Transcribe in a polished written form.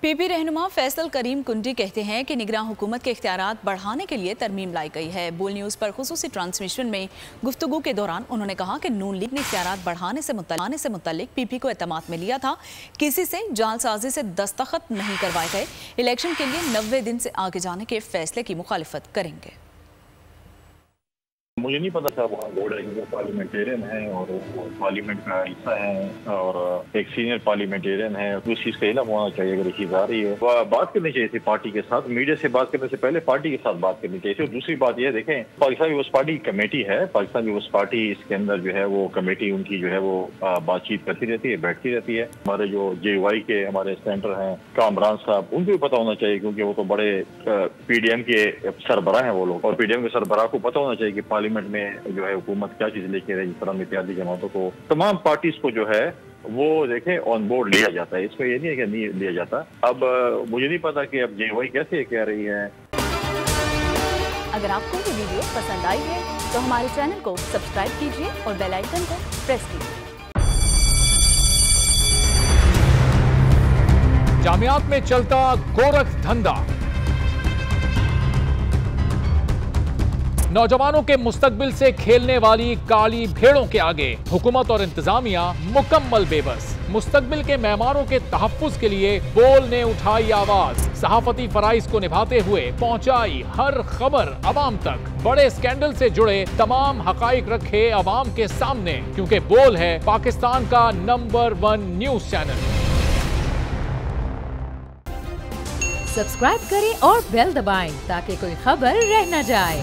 PP रहनुमा फैसल करीम कुंडी कहते हैं कि निगरान हुकूमत के इख्तियारात बढ़ाने के लिए तरमीम लाई गई है। बोल न्यूज़ पर खुसूसी ट्रांसमिशन में गुफ्तगू के दौरान उन्होंने कहा कि नून लीग ने इख्तियारात बढ़ाने से मुतल्लिक पीपी को एतमाद में लिया था, किसी से जालसाजी से दस्तखत नहीं करवाए गए। इलेक्शन के लिए 90 दिन से आगे जाने के फैसले की मुखालिफत करेंगे। मुझे नहीं पता था वहाँ बोर्ड है, वो पार्लियामेंटेरियन है और पार्लियामेंट का हिस्सा है और एक सीनियर पार्लियामेंटेरियन है। उस चीज़ का इल्म होना चाहिए। अगर चीज़ आ रही है बात करनी चाहिए थी पार्टी के साथ, मीडिया से बात करने से पहले पार्टी के साथ बात करनी चाहिए थी। और दूसरी बात यह देखें, पाकिस्तान पीपल्स पार्टी की कमेटी है, पाकिस्तान पीपल्स पार्टी इसके अंदर जो है वो कमेटी उनकी जो है वो बातचीत करती रहती है, बैठती रहती है। हमारे जो JY के हमारे सेंटर हैं कामरान साहब, उनको भी पता होना चाहिए क्योंकि वो तो बड़े PDM के सरबराह हैं वो लोग, और PDM के सरबराह को पता होना चाहिए कि पार्लियामेंट में जो है हुकूमत क्या चीज लेके रही। जिस तरह इत्यादि जमातों को, तमाम पार्टीज को जो है वो देखें ऑन बोर्ड लिया जाता है। इसमें ये नहीं है कि नहीं लिया जाता। अब मुझे नहीं पता कि अब JY कैसे कह रही है। अगर आपको ये वीडियो पसंद आई है तो हमारे चैनल को सब्सक्राइब कीजिए और बेल आइकन को प्रेस कीजिए। जामियात में चलता गोरख धंधा, नौजवानों के मुस्तकबिल से खेलने वाली काली भेड़ों के आगे हुकूमत और इंतजामिया मुकम्मल बेबस। मुस्तकबिल के मेहमानों के तहफ्फुज के लिए बोल ने उठाई आवाज, सहाफती फराइज को निभाते हुए पहुंचाई हर खबर अवाम तक। बड़े स्कैंडल से जुड़े तमाम हकाइक रखे अवाम के सामने, क्योंकि बोल है पाकिस्तान का नंबर 1 न्यूज चैनल। सब्सक्राइब करें और बेल दबाएं ताकि कोई खबर रह न जाए।